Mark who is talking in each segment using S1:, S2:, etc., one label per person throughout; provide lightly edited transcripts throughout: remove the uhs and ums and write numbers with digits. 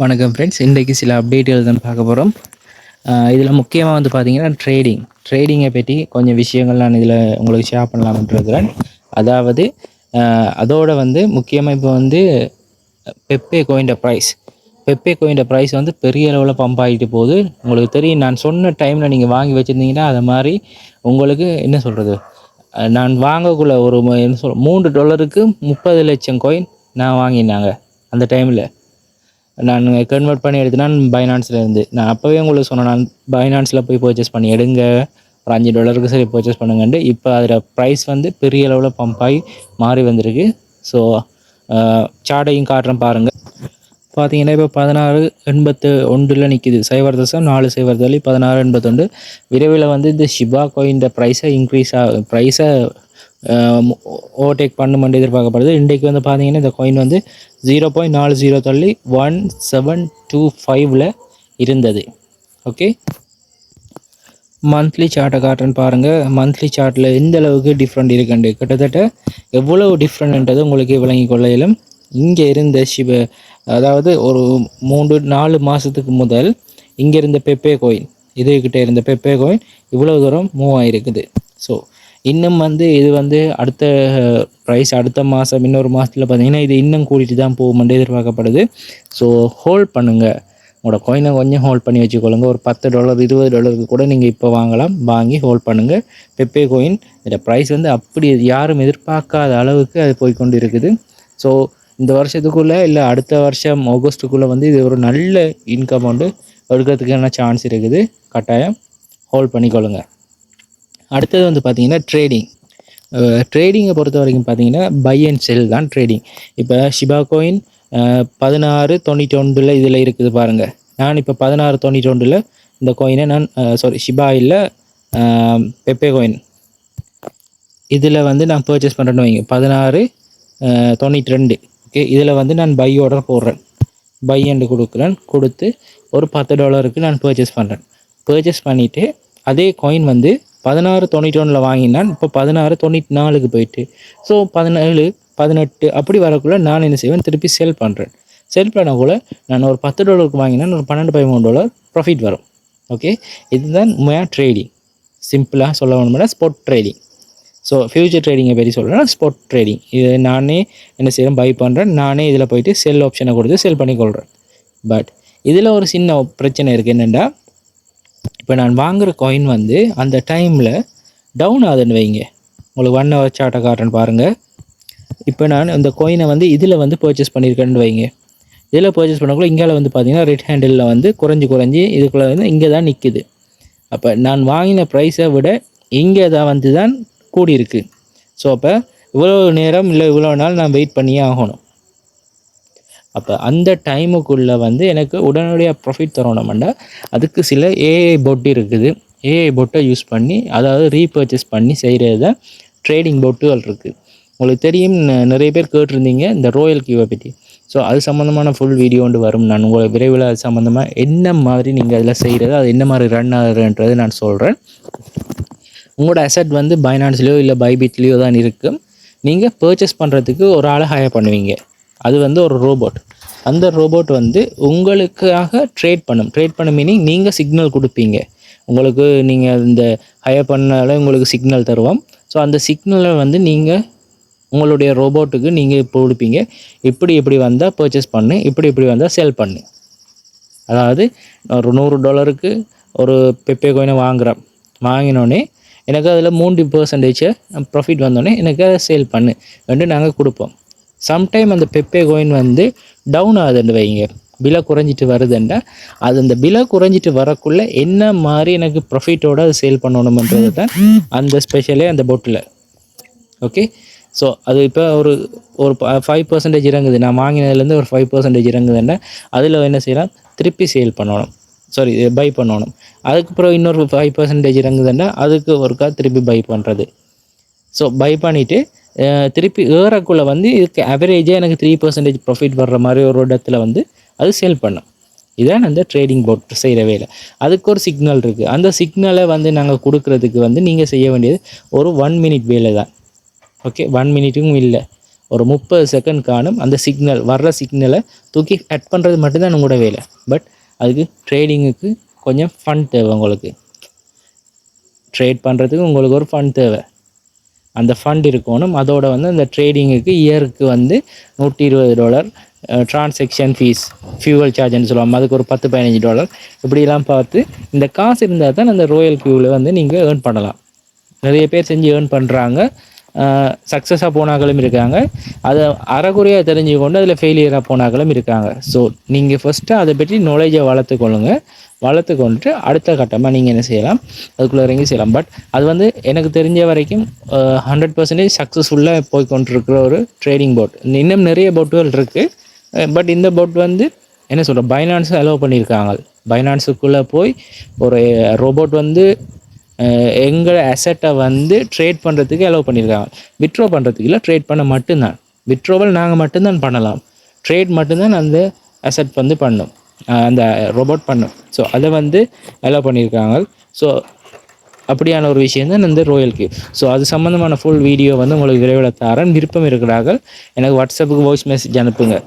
S1: வணக்கம் ஃப்ரெண்ட்ஸ். இன்றைக்கு சில அப்டேட்டுகள் தான் பார்க்க போகிறோம். இதில் முக்கியமாக வந்து பார்த்தீங்கன்னா ட்ரேடிங்கை பற்றி கொஞ்சம் விஷயங்கள் நான் இதில் உங்களுக்கு ஷேர் பண்ணலாம்ன்றிருக்கிறேன். அதாவது அதோட வந்து முக்கியமாக இப்போ வந்து பெப்பே கோயின்ட ப்ரைஸ் வந்து பெரிய அளவில் பம்ப் ஆகிட்டு போகுது. உங்களுக்கு தெரியும், நான் சொன்ன டைமில் நீங்கள் வாங்கி வச்சுருந்தீங்கன்னா அதை மாதிரி உங்களுக்கு என்ன சொல்கிறது, நான் வாங்கக்குள்ள ஒரு என்ன சொல் $3 30 லட்சம் கோயின் நான் வாங்கினாங்க. அந்த டைமில் நான் கன்வெர்ட் பண்ணி எடுத்தேன்னா பைனான்ஸில் இருந்து நான் அப்போவே உங்களுக்கு சொன்னேன், நான் பைனான்ஸில் போய் பர்ச்சேஸ் பண்ணி எடுங்க, ஒரு $5 சரி பர்ச்சேஸ் பண்ணுங்கன்ட்டு. இப்போ அதில் ப்ரைஸ் வந்து பெரிய அளவில் பம்ப் ஆகி மாறி வந்திருக்கு. ஸோ சார்ட்டையும் காட்டுறேன் பாருங்கள். பார்த்தீங்கன்னா இப்போ 16.81 நிற்கிது. 0.4 16.81. விரைவில் வந்து இந்த ஷிபா கோயின் ப்ரைஸை ப்ரைஸை ஓவர்டேக் பண்ணுமென்று எதிர்பார்க்கப்படுது. இன்றைக்கு வந்து பார்த்தீங்கன்னா இந்த காயின் வந்து 0.40 தள்ளி 1725 இருந்தது. ஓகே, மந்த்லி சார்ட்டை காட்டுறேன்னு பாருங்கள். மந்த்லி சார்ட்டில் எந்த அளவுக்கு டிஃப்ரெண்ட் இருக்குண்டு, கிட்டத்தட்ட எவ்வளவு டிஃப்ரெண்ட்ன்றது உங்களுக்கு விளங்கி கொள்ளையிலும். இங்கே இருந்த அதாவது ஒரு 3-4 மாதத்துக்கு முதல் இங்கே இருந்த பெப்பே கோயின், இதுக்கிட்ட இருந்த பெப்பே கோயின் இவ்வளோ தூரம் மூவ் ஆகிருக்குது. ஸோ இன்னும் வந்து இது வந்து அடுத்த ப்ரைஸ் அடுத்த மாதம் இன்னொரு மாதத்தில் பார்த்தீங்கன்னா இது இன்னும் கூட்டிகிட்டு தான் போகுமென்று எதிர்பார்க்கப்படுது. ஸோ ஹோல்ட் பண்ணுங்கள், உங்களோட காயினை கொஞ்சம் ஹோல்ட் பண்ணி வச்சுக்கொள்ளுங்க. ஒரு $10 $20 கூட நீங்கள் இப்போ வாங்கலாம். வாங்கி ஹோல்ட் பண்ணுங்கள். பெப்பே கோயின் இதோட ப்ரைஸ் வந்து அப்படி யாரும் எதிர்பார்க்காத அளவுக்கு அது போய்கொண்டு இருக்குது. ஸோ இந்த வருஷத்துக்குள்ளே இல்லை அடுத்த வருஷம் ஆகஸ்ட்டுக்குள்ளே வந்து இது ஒரு நல்ல இன்கம் வந்து எடுக்கிறதுக்கான சான்ஸ் இருக்குது. கட்டாயம் ஹோல்ட் பண்ணிக்கொள்ளுங்க. அடுத்தது வந்து பார்த்திங்கன்னா ட்ரேடிங்கை பொறுத்த வரைக்கும் பார்த்தீங்கன்னா பை அண்ட் செல் தான் ட்ரேடிங். இப்போ ஷிபா கோயின் 16.91 இதில் இருக்குது பாருங்கள். நான் இப்போ 16.91 இந்த கோயினை நான் ஷிபா இல்லை பெப்பே கோயின் இதில் வந்து நான் பர்ச்சேஸ் பண்ணுறேன்னு வைங்க. 16.92. ஓகே, இதில் வந்து நான் பை ஆர்டர் போடுறேன், பை அண்டு கொடுத்து ஒரு $10 நான் பர்ச்சேஸ் பண்ணுறேன். பர்ச்சேஸ் பண்ணிவிட்டு அதே காயின் வந்து 16.91 வாங்கினான். இப்போ 16.94 போயிட்டு, ஸோ 17 18 அப்படி வரக்குள்ள நான் என்ன செய்வேன், திருப்பி செல் பண்ணுறேன். செல் பண்ணக்குள்ள நான் ஒரு $10 வாங்கினா ஒரு $12-13 ப்ராஃபிட் வரும். ஓகே, இதுதான் உண்மையாக ட்ரேடிங். சிம்பிளாக சொல்ல வேணும்னா ஸ்பாட் ட்ரேடிங். ஸோ ஃபியூச்சர் ட்ரேடிங்கை பற்றி சொல்கிறேன்னா ஸ்பாட் ட்ரேடிங். இது நானே என்ன செய்கிறேன், பை பண்ணுறேன், நானே இதில் போயிட்டு செல் ஆப்ஷனை கொடுத்து செல் பண்ணி கொள்கிறேன். பட் இதில் ஒரு சின்ன பிரச்சனை இருக்குது. என்னென்னா, இப்போ நான் வாங்குகிற காயின் வந்து அந்த டைமில் டவுன் ஆகுதுன்னு வைங்க. உங்களுக்கு 1 hour சார்ட்டை காட்டுறேன்னு பாருங்கள். இப்போ நான் இந்த காயினை வந்து இதில் வந்து பர்ச்சேஸ் பண்ணியிருக்கேன்னு வைங்க. இதில் பர்ச்சேஸ் பண்ணக்குள்ள இங்கே வந்து பார்த்தீங்கன்னா ரெட் ஹேண்டிலில் வந்து குறைஞ்சி இதுக்குள்ளே வந்து இங்கே தான் நிற்குது. அப்போ நான் வாங்கின ப்ரைஸை விட இங்கே தான் வந்து தான் கூடியிருக்கு. ஸோ அப்போ இவ்வளோ நேரம் இல்லை இவ்வளோ நாள் நான் வெயிட் பண்ணியே ஆகணும். அப்போ அந்த டைமுக்குள்ளே வந்து எனக்கு உடனடியாக ப்ராஃபிட் தரணும்னா அதுக்கு சில ஏஐ பொட்டு இருக்குது. ஏஐ பொட்டை யூஸ் பண்ணி, அதாவது ரீபர்ச்சேஸ் பண்ணி செய்கிறது தான் ட்ரேடிங் பொட்டுகள் இருக்குது. உங்களுக்கு தெரியும், நிறைய பேர் கேட்டிருந்தீங்க இந்த ரோயல் கியூவை பற்றி. ஸோ அது சம்மந்தமான ஃபுல் வீடியோ ஒன்று வரும். நான் உங்களை விரைவில் அது சம்மந்தமாக என்ன மாதிரி நீங்கள் அதில் செய்கிறது, அது என்ன மாதிரி ரன் ஆகுதுன்றது நான் சொல்கிறேன். உங்களோட அசெட் வந்து பைனான்ஸ்லேயோ இல்லை பைபிட்லேயோ தான் இருக்குது. நீங்கள் பர்ச்சேஸ் பண்ணுறதுக்கு ஒரு ஆளை ஹையர் பண்ணுவீங்க. அது வந்து ஒரு ரோபோட். அந்த ரோபோட் வந்து உங்களுக்காக ட்ரேட் பண்ணும் மீனிங் நீங்கள் சிக்னல் கொடுப்பீங்க. உங்களுக்கு நீங்கள் இந்த ஹையர் பண்ணால உங்களுக்கு சிக்னல் தருவோம். ஸோ அந்த சிக்னலை வந்து நீங்கள் உங்களுடைய ரோபோட்டுக்கு நீங்கள் இப்போ கொடுப்பீங்க. இப்படி வந்தால் பர்ச்சேஸ் பண்ணு, இப்படி வந்தால் செல் பண்ணு. அதாவது ஒரு $100 ஒரு பெப்பே கோயினை வாங்கினோடனே எனக்கு அதில் 3% ப்ராஃபிட் வந்தோடனே எனக்கு அதை சேல் பண்ணு என்று நாங்கள் கொடுப்போம். சம்டைம் அந்த பெப்பே கோயின் வந்து டவுன் ஆகுதுன்னு வைங்க, விலை குறைஞ்சிட்டு வருதுண்டா, அது அந்த விலை குறைஞ்சிட்டு வரக்குள்ளே என்ன மாதிரி எனக்கு ப்ராஃபிட்டோடு அதை சேல் பண்ணணுமன்றது தான் அந்த ஸ்பெஷலே அந்த பொட்டில். ஓகே, ஸோ அது இப்போ ஒரு 5% இறங்குது. நான் வாங்கினதுலேருந்து ஒரு 5% இறங்குதுன்னா அதில் என்ன செய்யலாம், திருப்பி சேல் பண்ணணும், பை பண்ணணும். அதுக்கப்புறம் இன்னொரு 5% இறங்குதுன்னா அதுக்கு ஒருக்கா திருப்பி பை பண்ணுறது. ஸோ பை பண்ணிவிட்டு திருப்பி ஏறக்குள்ளே வந்து இதுக்கு ஆவரேஜாக எனக்கு 3% ப்ராஃபிட் வர்ற மாதிரி ஒரு இடத்துல வந்து அது சேல் பண்ணும். இதான் அந்த ட்ரேடிங் போட் செய்கிற வேலை. அதுக்கு ஒரு சிக்னல் இருக்குது. அந்த சிக்னலை வந்து நாங்கள் கொடுக்குறதுக்கு வந்து நீங்கள் செய்ய வேண்டியது ஒரு 1 minute வேலை தான். ஓகே, 1 minute இல்லை, ஒரு 30 செகண்ட் காணும் அந்த சிக்னல் வர்ற சிக்னலை தூக்கி ஆட் பண்ணுறது மட்டும்தான் உங்களோட வேலை. பட் அதுக்கு ட்ரேடிங்குக்கு கொஞ்சம் ஃபண்ட் தேவை. உங்களுக்கு ட்ரேட் பண்ணுறதுக்கு உங்களுக்கு ஒரு ஃபண்ட் தேவை. அந்த ஃபண்ட் இருக்கணும். அதோட வந்து அந்த ட்ரேடிங்குக்கு இயருக்கு வந்து $120 ட்ரான்சாக்ஷன் ஃபீஸ், ஃபியூவல் சார்ஜ்னு சொல்லுவாங்க, அதுக்கு ஒரு $10-15 இப்படிலாம் பார்த்து இந்த காசு இருந்தால் தான் அந்த ரோயல் கியூவில் வந்து நீங்கள் ஏர்ன் பண்ணலாம். நிறைய பேர் செஞ்சு ஏர்ன் பண்ணுறாங்க. சக்ஸஸாக போனாக்களும் இருக்காங்க. அதை அறகுறையாக தெரிஞ்சு கொண்டு அதில் ஃபெயிலியராக போனாக்களும் இருக்காங்க. ஸோ நீங்கள் ஃபஸ்ட்டு அதை பற்றி நாலேஜை வளர்த்து கொண்டுட்டு அடுத்த கட்டமாக நீங்கள் என்ன செய்யலாம், அதுக்குள்ளே இறங்கி செய்யலாம். பட் அது வந்து எனக்கு தெரிஞ்ச வரைக்கும் 100% சக்ஸஸ்ஃபுல்லாக போய் கொண்டிருக்கிற ஒரு ட்ரேடிங் போட். இன்னும் நிறைய போட்டுகள் இருக்குது. பட் இந்த போட் வந்து என்ன சொல்கிறேன், பைனான்ஸை அலோவ் பண்ணியிருக்காங்க. பைனான்ஸுக்குள்ளே போய் ஒரு ரோபோட் வந்து எங்கள் அசட்டை வந்து ட்ரேட் பண்ணுறதுக்கு அலோவ் பண்ணியிருக்காங்க. வித்ட்ரா பண்ணுறதுக்கு இல்லை, ட்ரேட் பண்ண மட்டும்தான். வித்ட்ரோவல் நாங்கள் மட்டும்தான் பண்ணலாம், ட்ரேட் மட்டும்தான் அந்த அசட் வந்து பண்ணும், அந்த ரோபோட் பண்ணும். ஸோ அதை வந்து அலோவ் பண்ணியிருக்காங்க. ஸோ அப்படியான ஒரு விஷயம் தான் இந்த ரோயல் கியூ. ஸோ அது சம்மந்தமான ஃபுல் வீடியோ வந்து உங்களுக்கு விரைவில் தரேன். விருப்பம் இருக்கிறார்கள் எனக்கு வாட்ஸ்அப்புக்கு வாய்ஸ் மெசேஜ் அனுப்புங்க.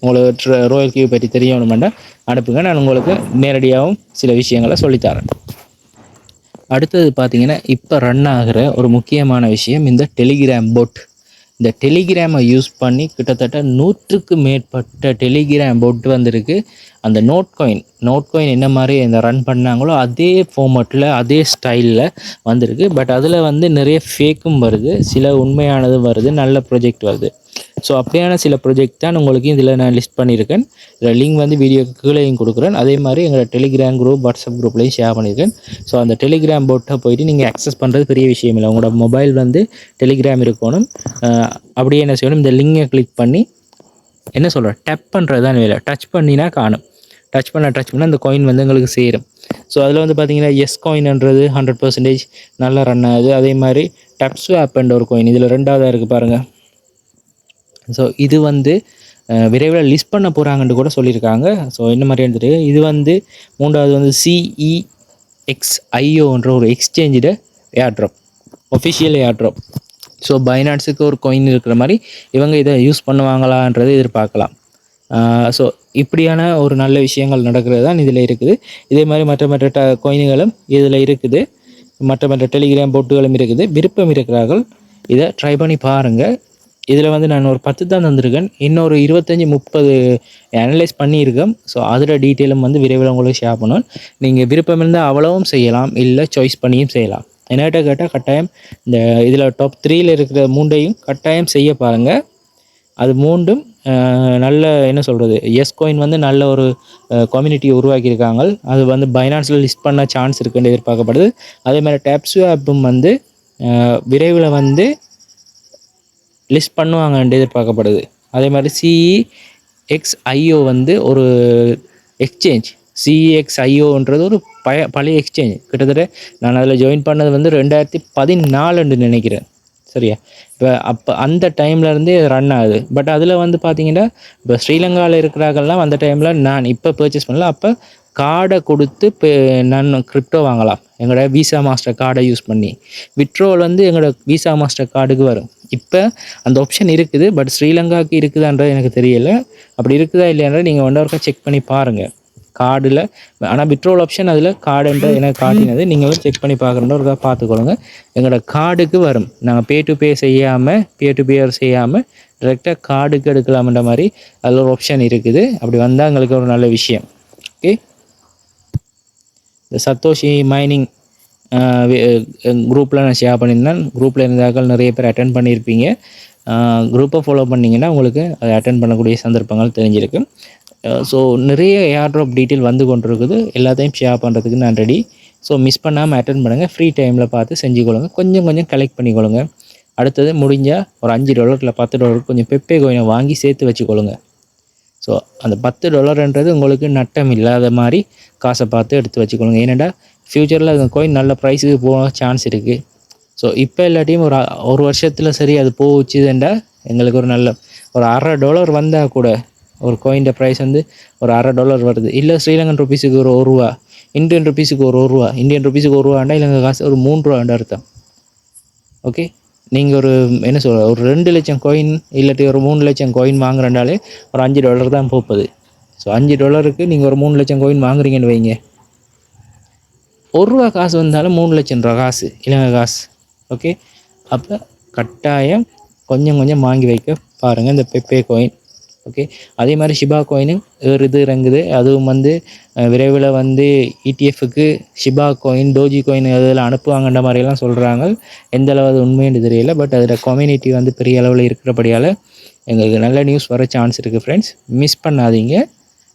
S1: உங்களுக்கு ரோயல் கியூ பற்றி தெரியணுமெண்டா அனுப்புங்க, நான் உங்களுக்கு நேரடியாகவும் சில விஷயங்களை சொல்லித்தரேன். அடுத்தது பார்த்தீங்கன்னா இப்போ ரன் ஆகிற ஒரு முக்கியமான விஷயம் இந்த டெலிகிராம் போட். இந்த டெலிகிராமை யூஸ் பண்ணி கிட்டத்தட்ட 100க்கு மேற்பட்ட டெலிகிராம் போட் வந்திருக்கு. அந்த நோட் காயின் என்ன மாதிரி இந்த ரன் பண்ணாங்களோ அதே ஃபார்மேட்டில் அதே ஸ்டைலில் வந்திருக்கு. பட் அதில் வந்து நிறைய ஃபேக்கும் வருது, சில உண்மையானதும் வருது, நல்ல ப்ராஜெக்ட் வருது. ஸோ அப்படியான சில ப்ராஜெக்ட் தான் உங்களுக்கு இதில் நான் லிஸ்ட் பண்ணியிருக்கேன். இதில் லிங்க் வந்து வீடியோக்கு கீழேயும் கொடுக்குறேன். அதே மாதிரி எங்களோட டெலிகிராம் குரூப், வாட்ஸ்அப் குரூப்லேயும் ஷேர் பண்ணியிருக்கேன். ஸோ அந்த டெலிகிராம் போட்டை போயிட்டு நீங்கள் அக்சஸ் பண்ணுறது பெரிய விஷயம் இல்லை. உங்களோட மொபைல் வந்து டெலிகிராம் இருக்கணும். அப்படியே என்ன செய்யணும், இந்த லிங்கை கிளிக் பண்ணி என்ன சொல்கிறேன், டச் பண்ணுறது தான் வேலை. டச் பண்ணினா காணும். டச் பண்ண அந்த காயின் வந்து எங்களுக்கு சேரும். ஸோ அதில் வந்து பார்த்தீங்கன்னா எஸ் காயின்ன்றது 100% நல்லா ரன் ஆகுது. அதே மாதிரி டப்ஸ்வாப்ன்ற ஒரு காயின் இதில் 2வதாக இருக்குது பாருங்கள். ஸோ இது வந்து விரைவில் லிஸ்ட் பண்ண போகிறாங்கன்னு கூட சொல்லியிருக்காங்க. ஸோ என்ன மாதிரி இருந்துட்டு இது வந்து 3வது வந்து CEXIOன்ற ஒரு எக்ஸ்சேஞ்சோட ஏர்ட்ராப், ஒஃபிஷியல் ஏர்ட்ராப். ஸோ பைனான்ஸுக்கு ஒரு காயின் இருக்கிற மாதிரி இவங்க இதை யூஸ் பண்ணுவாங்களான்றதை எதிர்பார்க்கலாம். ஸோ இப்படியான ஒரு நல்ல விஷயங்கள் நடக்கிறது தான் இதில் இருக்குது. இதே மாதிரி மற்ற காயின்களும் இதில் இருக்குது, மற்ற டெலிகிராம் போட்டுகளும் இருக்குது. விருப்பம் இருக்கிறார்கள் இதை ட்ரை பண்ணி பாருங்கள். இதில் வந்து நான் ஒரு 10 தான் தந்திருக்கேன், இன்னொரு 25-30 அனலைஸ் பண்ணியிருக்கேன். ஸோ அதில் டீட்டெயிலும் வந்து விரைவில் உங்களுக்கு ஷேர் பண்ணுவேன். நீங்கள் விருப்பம் இருந்தால் அவ்வளவும் செய்யலாம், இல்லை சாய்ஸ் பண்ணியும் செய்யலாம். என்னகிட்ட கேட்டால் கட்டாயம் இந்த இதில் டாப் 3ல் இருக்கிற 3ஐயும் கட்டாயம் செய்ய பாருங்கள். அது 3ம் நல்ல என்ன சொல்கிறது, எஸ் காயின் வந்து நல்ல ஒரு கம்யூனிட்டியை உருவாக்கியிருக்காங்க. அது வந்து பைனான்ஸில் லிஸ்ட் பண்ண சான்ஸ் இருக்குன்னு எதிர்பார்க்கப்படுது. அதே மாதிரி டப்ஸ்வாப்பும் வந்து விரைவில் வந்து லிஸ்ட் பண்ணுவாங்கன்னு எதிர்பார்க்கப்படுது. அதே மாதிரி CEXIO வந்து ஒரு எக்ஸ்சேஞ்ச். CEXIOன்றது ஒரு பழைய எக்ஸ்சேஞ்ச். கிட்டத்தட்ட நான் அதில் ஜாயின் பண்ணது வந்து 2014 நினைக்கிறேன், சரியா? இப்போ அந்த டைம்லேருந்தே ரன் ஆகுது. பட் அதில் வந்து பார்த்தீங்கன்னா இப்போ ஸ்ரீலங்காவில் இருக்கிறாங்கலாம் அந்த டைமில் நான் இப்போ பர்ச்சேஸ் பண்ணல, அப்போ கார்டை கொடுத்து நான் கிரிப்டோ வாங்கலாம் எங்களோட விசா மாஸ்டர் கார்டை யூஸ் பண்ணி. விட்ரோல் வந்து எங்களோட விசா மாஸ்டர் கார்டுக்கு வரும். இப்போ அந்த ஆப்ஷன் இருக்குது, பட் ஸ்ரீலங்காவுக்கு இருக்குதான்றது எனக்கு தெரியலை. அப்படி இருக்குதா இல்லையான்றது நீங்கள் ஒன்றா செக் பண்ணி பாருங்கள் கார்டில். ஆனால் விட்ரோல் ஆப்ஷன் அதில் கார்டுன்ற எனக்கு காட்டினது, நீங்களும் செக் பண்ணி பார்க்குறோன்ற ஒரு பார்த்துக்கொள்ளுங்க. எங்களோட கார்டுக்கு வரும். நாங்கள் பே டு பியர் செய்யாமல் டைரெக்டாக கார்டுக்கு எடுக்கலாம்ன்ற மாதிரி அதில் ஒரு ஆப்ஷன் இருக்குது. அப்படி வந்தால் எங்களுக்கு ஒரு நல்ல விஷயம். ஓகே, இந்த சத்தோஷி மைனிங் குரூப்பில் நான் ஷேர் பண்ணியிருந்தேன். குரூப்பில் இருந்தாக்கள் நிறைய பேர் அட்டென்ட் பண்ணியிருப்பீங்க. குரூப்பை ஃபாலோ பண்ணிங்கன்னா உங்களுக்கு அதை அட்டென்ட் பண்ணக்கூடிய சந்தர்ப்பங்கள் தெரிஞ்சிருக்கு. ஸோ நிறைய ஏர்ட்ராப் டீட்டெயில் வந்து கொண்டு இருக்குது, எல்லாத்தையும் ஷேர் பண்ணுறதுக்கு நான் ரெடி. ஸோ மிஸ் பண்ணாமல் அட்டென்ட் பண்ணுங்கள். ஃப்ரீ டைமில் பார்த்து செஞ்சுக்கொள்ளுங்க. கொஞ்சம் கலெக்ட் பண்ணிக்கொள்ளுங்க. அடுத்தது முடிஞ்சால் ஒரு $5 இல்லை $10 கொஞ்சம் பெப்பே கோயினை வாங்கி சேர்த்து வச்சுக்கொள்ளுங்க. ஸோ அந்த $10ன்றது உங்களுக்கு நட்டம் இல்லாத மாதிரி காசை பார்த்து எடுத்து வச்சுக்கொள்ளுங்க. ஏன்னாடா ஃப்யூச்சரில் அந்த கோயின் நல்ல ப்ரைஸுக்கு போக சான்ஸ் இருக்குது. ஸோ இப்போ எல்லாத்தையும் ஒரு வருஷத்தில் சரி அது போச்சுதுண்டா எங்களுக்கு ஒரு நல்ல ஒரு $1/2 வந்தால் கூட ஒரு கோயின்ட ப்ரைஸ் வந்து ஒரு $1/2 வருது. இல்லை ஸ்ரீலங்கன் ருபீஸுக்கு ஒரு ₹1, இந்தியன் ருபீஸுக்கு ஒரு ₹1, இந்தியன் ருபீஸுக்கு ₹1 இலங்கை காசு ஒரு ₹3 அர்த்தம். ஓகே, நீங்கள் ஒரு என்ன சொல்ற ஒரு 2 லட்சம் காயின் இல்லாட்டி ஒரு 3 லட்சம் காயின் வாங்குறனாலே ஒரு $5 தான் போகுது. ஸோ $5க்கு நீங்கள் ஒரு 3 லட்சம் காயின் வாங்குறீங்கன்னு வைங்க, ₹1 காசு வந்தாலும் 3 லட்சம் காசு இலங்கை காசு. ஓகே, அப்போ கட்டாயம் கொஞ்சம் கொஞ்சம் வாங்கி வைக்க பாருங்கள் இந்த பெப்பே காயின். ஓகே, அதே மாதிரி ஷிபா காயினும் ஏறுது இறங்குது. அதுவும் வந்து விரைவில் வந்து இடிஎஃப்க்கு ஷிபா காயின் டோஜி காயின் அதில் அனுப்புவாங்கன்ற மாதிரியெல்லாம் சொல்கிறாங்க. எந்த அளவு அது உண்மைன்னு தெரியல. பட் அதில் கம்யூனிட்டி வந்து பெரிய அளவில் இருக்கிறபடியால் எங்களுக்கு நல்ல நியூஸ் வர சான்ஸ் இருக்குது ஃப்ரெண்ட்ஸ். மிஸ் பண்ணாதீங்க,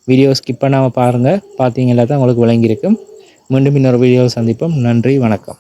S1: வீடியோ ஸ்கிப் பண்ணாமல் பாருங்கள். பார்த்தீங்களா தான் உங்களுக்கு விளங்கியிருக்கும். மீண்டும் இன்னொரு வீடியோவை சந்திப்போம். நன்றி, வணக்கம்.